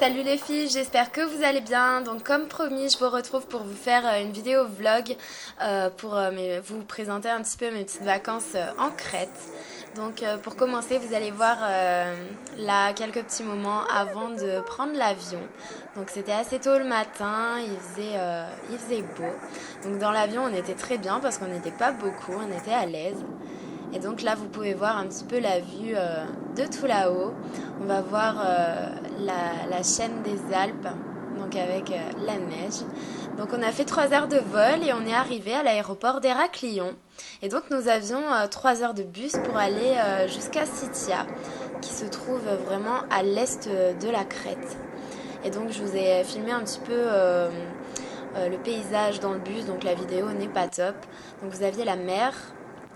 Salut les filles, j'espère que vous allez bien. Donc comme promis, je vous retrouve pour vous faire une vidéo vlog pour vous présenter un petit peu mes petites vacances en Crète. Donc pour commencer, vous allez voir là quelques petits moments avant de prendre l'avion. Donc c'était assez tôt le matin, il faisait beau. Donc dans l'avion, on était très bien parce qu'on n'était pas beaucoup, on était à l'aise. Et donc là, vous pouvez voir un petit peu la vue de tout là-haut. On va voir la chaîne des Alpes, donc avec la neige. Donc on a fait 3 heures de vol et on est arrivé à l'aéroport d'Héraklion. Et donc nous avions 3 heures de bus pour aller jusqu'à Sittia, qui se trouve vraiment à l'est de la Crète. Et donc je vous ai filmé un petit peu le paysage dans le bus, donc la vidéo n'est pas top. Donc vous aviez la mer.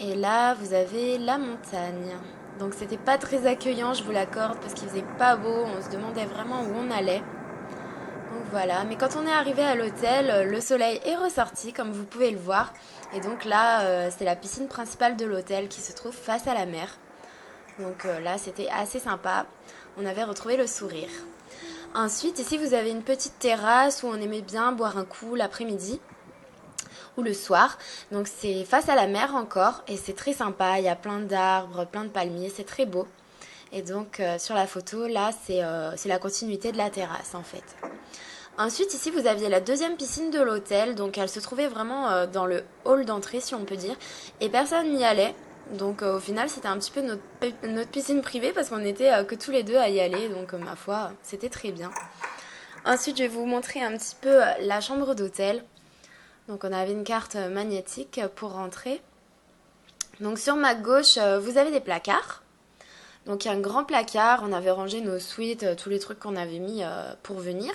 Et là, vous avez la montagne. Donc c'était pas très accueillant, je vous l'accorde, parce qu'il faisait pas beau, on se demandait vraiment où on allait. Donc voilà, mais quand on est arrivé à l'hôtel, le soleil est ressorti, comme vous pouvez le voir. Et donc là, c'est la piscine principale de l'hôtel qui se trouve face à la mer. Donc là, c'était assez sympa. On avait retrouvé le sourire. Ensuite, ici, vous avez une petite terrasse où on aimait bien boire un coup l'après-midi ou le soir. Donc c'est face à la mer encore et c'est très sympa. Il y a plein d'arbres, plein de palmiers, c'est très beau. Et donc sur la photo, là, c'est la continuité de la terrasse en fait. Ensuite, ici, vous aviez la deuxième piscine de l'hôtel. Donc elle se trouvait vraiment dans le hall d'entrée, si on peut dire. Et personne n'y allait. Donc au final, c'était un petit peu notre piscine privée parce qu'on était que tous les deux à y aller. Donc ma foi, c'était très bien. Ensuite, je vais vous montrer un petit peu la chambre d'hôtel. Donc on avait une carte magnétique pour rentrer. Donc sur ma gauche, vous avez des placards. Donc il y a un grand placard, on avait rangé nos suites, tous les trucs qu'on avait mis pour venir.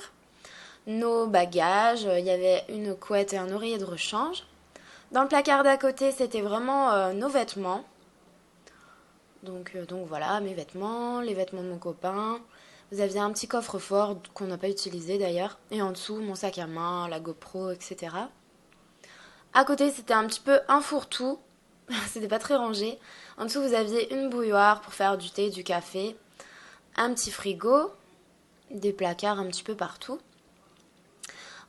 Nos bagages, il y avait une couette et un oreiller de rechange. Dans le placard d'à côté, c'était vraiment nos vêtements. Donc voilà, mes vêtements, les vêtements de mon copain. Vous aviez un petit coffre-fort qu'on n'a pas utilisé d'ailleurs. Et en dessous, mon sac à main, la GoPro, etc. À côté, c'était un petit peu un fourre-tout. C'était pas très rangé. En dessous, vous aviez une bouilloire pour faire du thé, du café, un petit frigo, des placards un petit peu partout.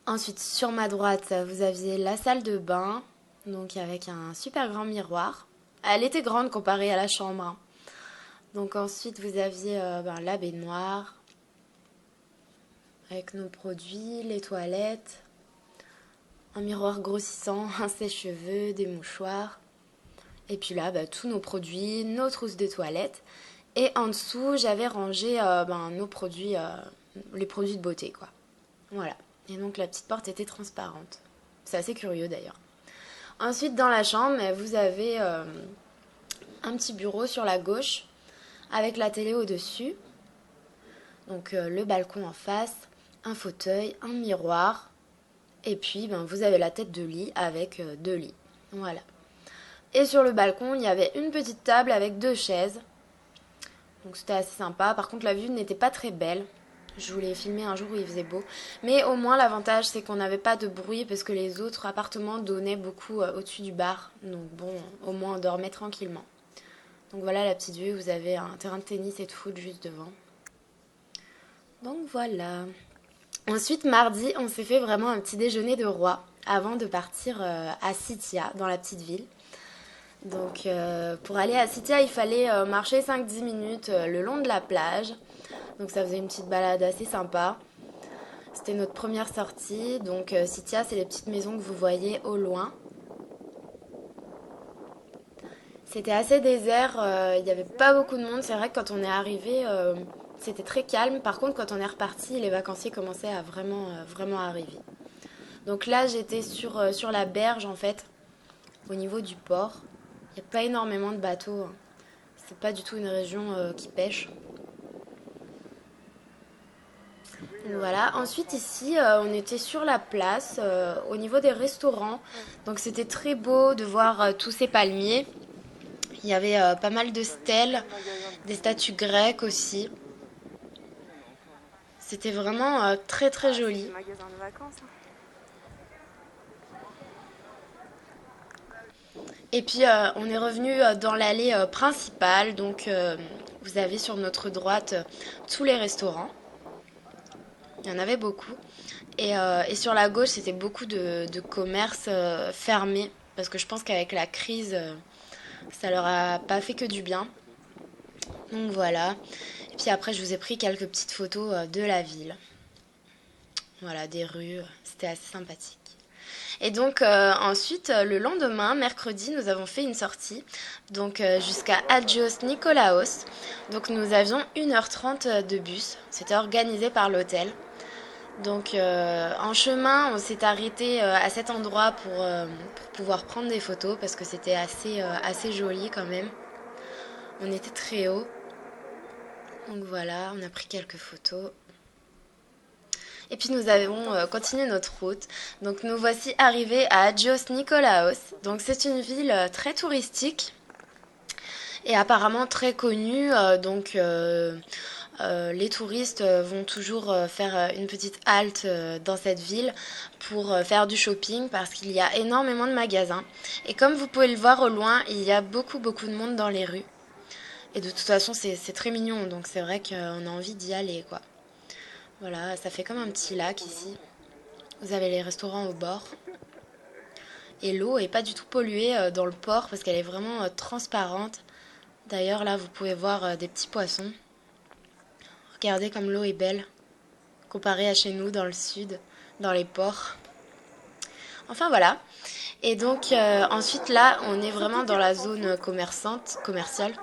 Ensuite, sur ma droite, vous aviez la salle de bain, donc avec un super grand miroir. Elle était grande comparée à la chambre, hein. Donc ensuite, vous aviez la baignoire avec nos produits, les toilettes, un miroir grossissant, un sèche-cheveux, des mouchoirs. Et puis là, tous nos produits, nos trousses de toilette. Et en dessous, j'avais rangé nos produits, les produits de beauté, quoi. Voilà. Et donc la petite porte était transparente. C'est assez curieux d'ailleurs. Ensuite, dans la chambre, vous avez un petit bureau sur la gauche avec la télé au-dessus. Donc le balcon en face, un fauteuil, un miroir. Et puis, vous avez la tête de lit avec 2 lits. Voilà. Et sur le balcon, il y avait une petite table avec 2 chaises. Donc c'était assez sympa. Par contre, la vue n'était pas très belle. Je voulais filmer un jour où il faisait beau. Mais au moins, l'avantage, c'est qu'on n'avait pas de bruit parce que les autres appartements donnaient beaucoup au-dessus du bar. Donc bon, au moins, on dormait tranquillement. Donc voilà la petite vue. Vous avez un terrain de tennis et de foot juste devant. Donc voilà. Ensuite, mardi, on s'est fait vraiment un petit déjeuner de roi avant de partir à Sittia, dans la petite ville. Donc pour aller à Sittia, il fallait marcher 5-10 minutes le long de la plage. Donc ça faisait une petite balade assez sympa. C'était notre première sortie. Donc Sittia, c'est les petites maisons que vous voyez au loin. C'était assez désert, il n'y avait pas beaucoup de monde. C'est vrai que quand on est arrivé, c'était très calme. Par contre, quand on est reparti, les vacanciers commençaient à vraiment arriver. Donc là, j'étais sur la berge en fait, au niveau du port. Il n'y a pas énormément de bateaux, hein. C'est pas du tout une région qui pêche. Voilà. Ensuite ici, on était sur la place, au niveau des restaurants. Donc c'était très beau de voir tous ces palmiers. Il y avait pas mal de stèles, des statues grecques aussi. C'était vraiment très très joli. Et puis on est revenu dans l'allée principale. Donc vous avez sur notre droite tous les restaurants. Il y en avait beaucoup. Et sur la gauche, c'était beaucoup de commerces fermés. Parce que je pense qu'avec la crise, ça leur a pas fait que du bien. Donc voilà. Et puis après, je vous ai pris quelques petites photos de la ville. Voilà, des rues. C'était assez sympathique. Et donc ensuite, le lendemain, mercredi, nous avons fait une sortie. Donc jusqu'à Agios Nikolaos. Donc nous avions 1h30 de bus. C'était organisé par l'hôtel. Donc en chemin, on s'est arrêté à cet endroit pour pouvoir prendre des photos parce que c'était assez joli quand même. On était très haut. Donc voilà, on a pris quelques photos. Et puis nous avons continué notre route. Donc nous voici arrivés à Agios Nikolaos. Donc c'est une ville très touristique et apparemment très connue. Les touristes vont toujours faire une petite halte dans cette ville pour faire du shopping parce qu'il y a énormément de magasins. Et comme vous pouvez le voir au loin, il y a beaucoup de monde dans les rues. Et de toute façon, c'est très mignon, donc c'est vrai qu'on a envie d'y aller, quoi. Voilà, ça fait comme un petit lac ici. Vous avez les restaurants au bord. Et l'eau est pas du tout polluée dans le port parce qu'elle est vraiment transparente. D'ailleurs, là, vous pouvez voir des petits poissons. Regardez comme l'eau est belle, comparée à chez nous dans le sud, dans les ports. Enfin voilà. Et donc ensuite là, on est vraiment dans la zone commerciale.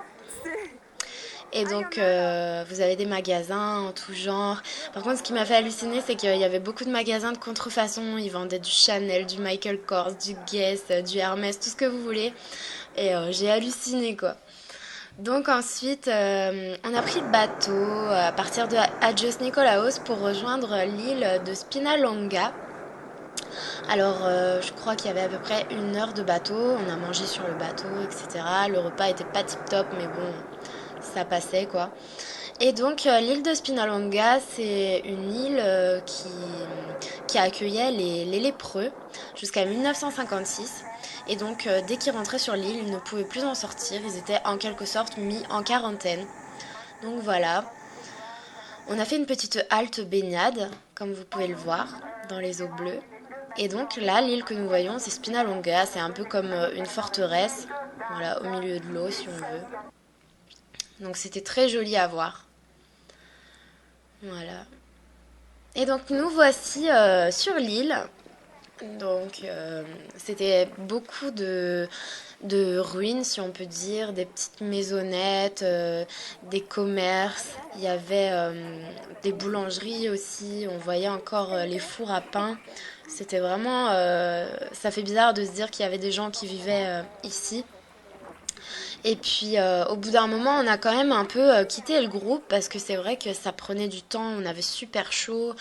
Et donc vous avez des magasins en tout genre. Par contre, ce qui m'a fait halluciner, c'est qu'il y avait beaucoup de magasins de contrefaçon. Ils vendaient du Chanel, du Michael Kors, du Guess, du Hermès, tout ce que vous voulez. Et j'ai halluciné quoi. Donc ensuite, on a pris le bateau à partir de Agios Nikolaos pour rejoindre l'île de Spinalonga. Alors, je crois qu'il y avait à peu près 1 heure de bateau. On a mangé sur le bateau, etc. Le repas était pas tip top, mais bon, ça passait quoi. Et donc, l'île de Spinalonga, c'est une île qui accueillait les lépreux jusqu'à 1956. Et donc, dès qu'ils rentraient sur l'île, ils ne pouvaient plus en sortir. Ils étaient en quelque sorte mis en quarantaine. Donc voilà. On a fait une petite halte baignade, comme vous pouvez le voir, dans les eaux bleues. Et donc là, l'île que nous voyons, c'est Spinalonga. C'est un peu comme une forteresse, voilà, au milieu de l'eau, si on veut. Donc c'était très joli à voir. Voilà. Et donc nous voici sur l'île. Donc c'était beaucoup de ruines, si on peut dire, des petites maisonnettes, des commerces. Il y avait des boulangeries aussi. On voyait encore les fours à pain. C'était vraiment... ça fait bizarre de se dire qu'il y avait des gens qui vivaient ici. Et puis au bout d'un moment, on a quand même un peu quitté le groupe parce que c'est vrai que ça prenait du temps, on avait super chaud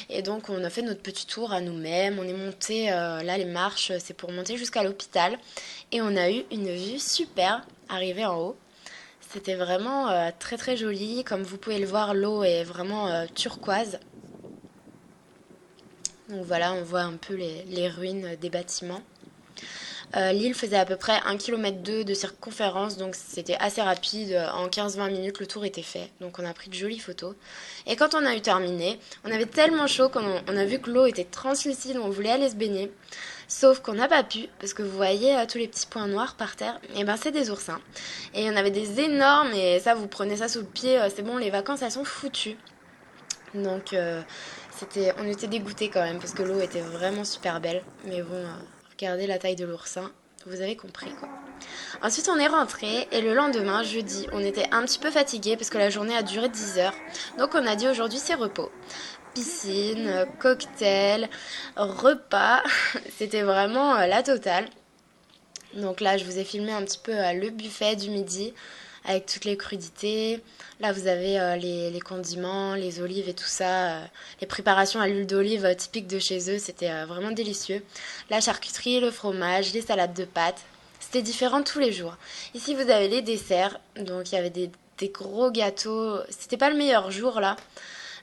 et donc on a fait notre petit tour à nous-mêmes. On est monté, là les marches, c'est pour monter jusqu'à l'hôpital et on a eu une vue super arrivée en haut. C'était vraiment très très joli. Comme vous pouvez le voir, l'eau est vraiment turquoise. Donc voilà, on voit un peu les ruines des bâtiments. L'île faisait à peu près 1,2 km de circonférence, donc c'était assez rapide. En 15-20 minutes, le tour était fait. Donc on a pris de jolies photos. Et quand on a eu terminé, on avait tellement chaud qu'on a vu que l'eau était translucide, on voulait aller se baigner. Sauf qu'on n'a pas pu, parce que vous voyez tous les petits points noirs par terre, et ben c'est des oursins. Et il y en avait des énormes, et ça vous prenez ça sous le pied, c'est bon, les vacances elles sont foutues. Donc on était dégoûtés quand même, parce que l'eau était vraiment super belle. Mais bon, regardez la taille de l'oursin, vous avez compris quoi. Ensuite on est rentré et le lendemain, jeudi, on était un petit peu fatigués parce que la journée a duré 10 heures. Donc on a dit aujourd'hui c'est repos. Piscine, cocktail, repas, c'était vraiment la totale. Donc là je vous ai filmé un petit peu le buffet du midi avec toutes les crudités. Là vous avez les condiments, les olives et tout ça. Les préparations à l'huile d'olive typiques de chez eux, c'était vraiment délicieux. La charcuterie, le fromage, les salades de pâtes. C'était différent tous les jours. Ici vous avez les desserts, donc il y avait des gros gâteaux. C'était pas le meilleur jour là,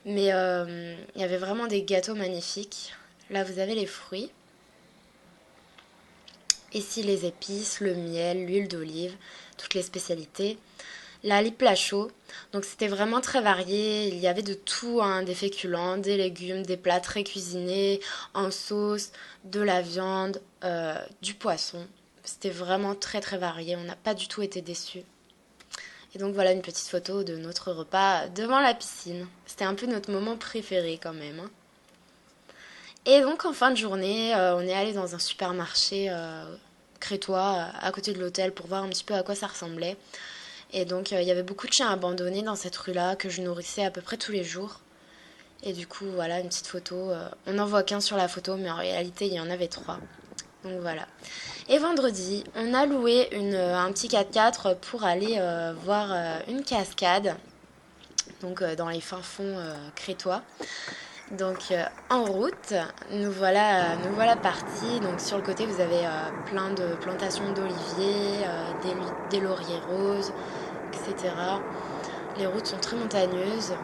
mais il y avait vraiment des gâteaux magnifiques. Là vous avez les fruits. Ici les épices, le miel, l'huile d'olive, toutes les spécialités. l'Ali Plat Chaud. Donc c'était vraiment très varié, il y avait de tout, hein, des féculents, des légumes, des plats très cuisinés, en sauce, de la viande, du poisson. C'était vraiment très très varié, on n'a pas du tout été déçus. Et donc voilà une petite photo de notre repas devant la piscine. C'était un peu notre moment préféré quand même, hein. Et donc en fin de journée, on est allé dans un supermarché crétois à côté de l'hôtel pour voir un petit peu à quoi ça ressemblait. Et donc il y avait beaucoup de chiens abandonnés dans cette rue-là que je nourrissais à peu près tous les jours. Et du coup voilà une petite photo. On n'en voit qu'un sur la photo mais en réalité il y en avait trois. Donc voilà. Et vendredi, on a loué un petit 4x4 pour aller voir une cascade. Donc dans les fins fonds crétois. Donc en route, nous voilà partis. Donc sur le côté, vous avez plein de plantations d'oliviers, des lauriers roses, etc. Les routes sont très montagneuses.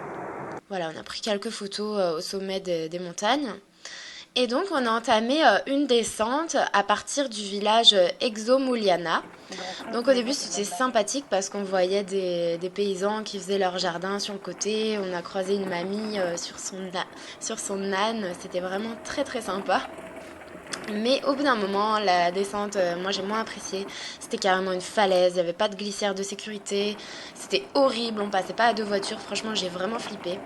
Voilà, on a pris quelques photos au sommet des montagnes. Et donc on a entamé une descente à partir du village Exomouliana. Donc au début c'était sympathique parce qu'on voyait des paysans qui faisaient leur jardin sur le côté. On a croisé une mamie sur son âne. C'était vraiment très très sympa. Mais au bout d'un moment, la descente, moi j'ai moins apprécié. C'était carrément une falaise, il n'y avait pas de glissière de sécurité. C'était horrible, on passait pas à deux voitures. Franchement j'ai vraiment flippé.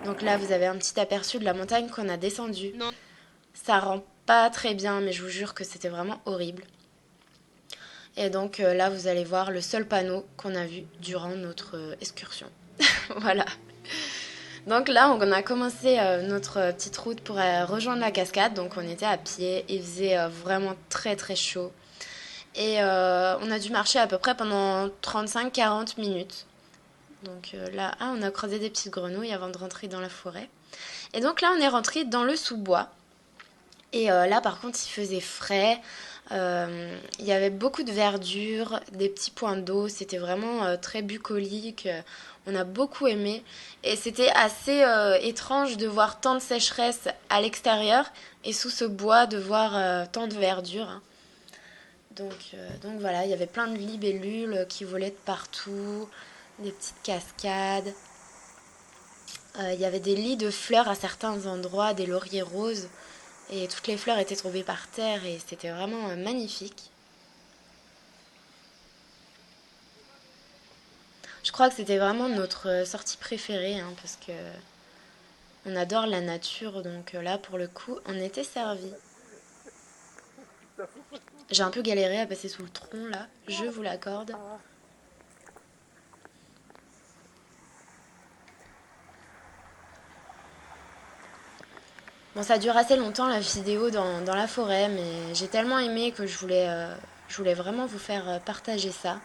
Donc là vous avez un petit aperçu de la montagne qu'on a descendue. Non. Ça rend pas très bien, mais je vous jure que c'était vraiment horrible. Et donc là, vous allez voir le seul panneau qu'on a vu durant notre excursion. Voilà. Donc là, on a commencé notre petite route pour rejoindre la cascade. Donc on était à pied, il faisait vraiment très très chaud. Et on a dû marcher à peu près pendant 35-40 minutes. Donc là, on a croisé des petites grenouilles avant de rentrer dans la forêt. Et donc là, on est rentré dans le sous-bois. Et là, par contre, il faisait frais. Il y avait beaucoup de verdure, des petits points d'eau. C'était vraiment très bucolique. On a beaucoup aimé. Et c'était assez étrange de voir tant de sécheresse à l'extérieur et sous ce bois de voir tant de verdure, hein. Donc voilà, il y avait plein de libellules qui volaient de partout, des petites cascades. Il y avait des lits de fleurs à certains endroits, des lauriers roses. Et toutes les fleurs étaient tombées par terre et c'était vraiment magnifique. Je crois que c'était vraiment notre sortie préférée, hein, parce que on adore la nature, donc là pour le coup on était servis. J'ai un peu galéré à passer sous le tronc là, je vous l'accorde. Bon, ça dure assez longtemps la vidéo dans la forêt, mais j'ai tellement aimé que je voulais vraiment vous faire partager ça.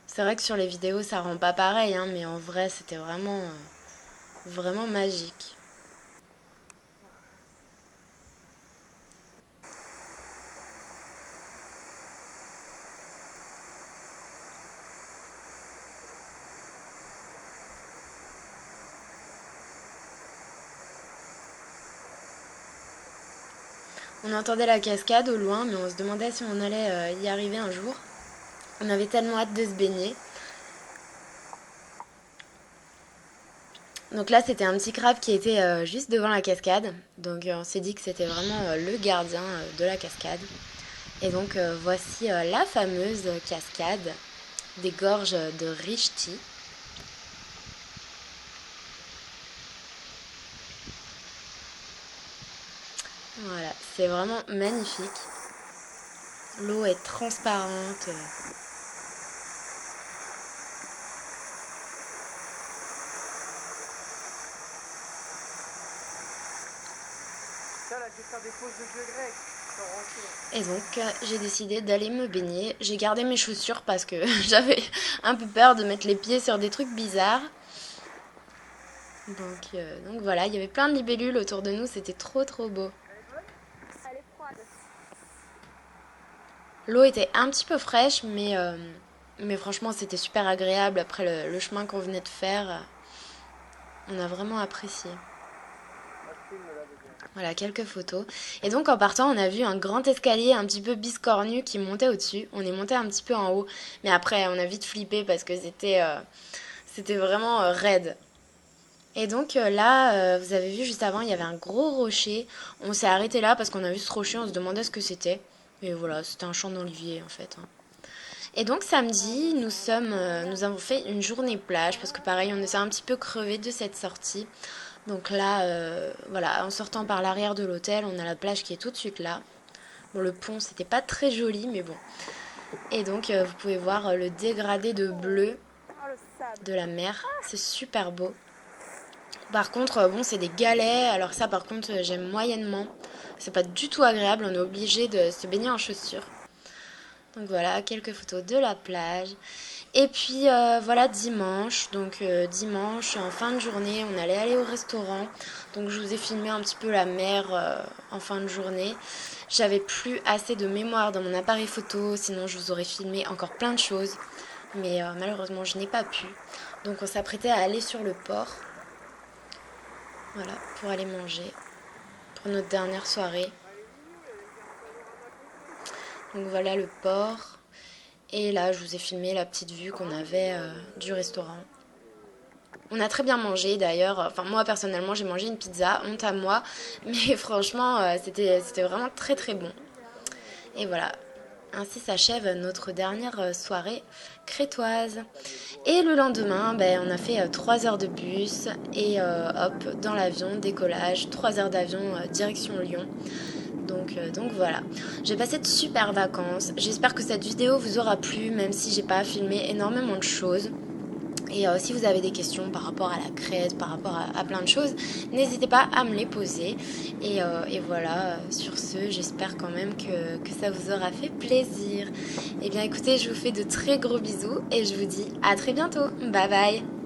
C'est vrai que sur les vidéos ça rend pas pareil, hein, mais en vrai c'était vraiment magique. On entendait la cascade au loin, mais on se demandait si on allait y arriver un jour. On avait tellement hâte de se baigner. Donc là, c'était un petit crabe qui était juste devant la cascade. Donc on s'est dit que c'était vraiment le gardien de la cascade. Et donc voici la fameuse cascade des gorges de Richti. Voilà, c'est vraiment magnifique. L'eau est transparente. Et donc j'ai décidé d'aller me baigner. J'ai gardé mes chaussures parce que j'avais un peu peur de mettre les pieds sur des trucs bizarres. Donc voilà, il y avait plein de libellules autour de nous, c'était trop trop beau. L'eau était un petit peu fraîche, mais franchement c'était super agréable après le chemin qu'on venait de faire. On a vraiment apprécié. Voilà, quelques photos. Et donc en partant, on a vu un grand escalier un petit peu biscornu qui montait au-dessus. On est monté un petit peu en haut, mais après on a vite flippé parce que c'était vraiment raide. Et donc là, vous avez vu juste avant, il y avait un gros rocher. On s'est arrêté là parce qu'on a vu ce rocher, on se demandait ce que c'était. Et voilà, c'était un champ d'olivier en fait, hein. Et donc samedi, nous avons fait une journée plage parce que pareil, on était un petit peu crevés de cette sortie. Donc là, voilà, en sortant par l'arrière de l'hôtel, on a la plage qui est tout de suite là. Bon, le pont, c'était pas très joli, mais bon. Et donc, vous pouvez voir le dégradé de bleu de la mer. C'est super beau. Par contre, bon, c'est des galets. Alors ça, par contre, j'aime moyennement. C'est pas du tout agréable. On est obligé de se baigner en chaussures. Donc voilà, quelques photos de la plage. Et puis voilà, dimanche. Donc dimanche, en fin de journée, on allait aller au restaurant. Donc je vous ai filmé un petit peu la mer en fin de journée. J'avais plus assez de mémoire dans mon appareil photo, sinon je vous aurais filmé encore plein de choses. Mais malheureusement, je n'ai pas pu. Donc on s'apprêtait à aller sur le port. Voilà, pour aller manger. Pour notre dernière soirée. Donc voilà le port. Et là, je vous ai filmé la petite vue qu'on avait du restaurant. On a très bien mangé d'ailleurs. Enfin, moi personnellement, j'ai mangé une pizza, honte à moi. Mais franchement, c'était vraiment très très bon. Et voilà, ainsi s'achève notre dernière soirée crétoise. Et le lendemain, ben, on a fait 3 heures de bus et hop, dans l'avion, décollage, 3 heures d'avion direction Lyon. Donc voilà, j'ai passé de super vacances. J'espère que cette vidéo vous aura plu, même si j'ai pas filmé énormément de choses. Et si vous avez des questions par rapport à la Crète, par rapport à plein de choses, n'hésitez pas à me les poser. Et voilà, sur ce, j'espère quand même que ça vous aura fait plaisir. Et bien écoutez, je vous fais de très gros bisous et je vous dis à très bientôt. Bye bye.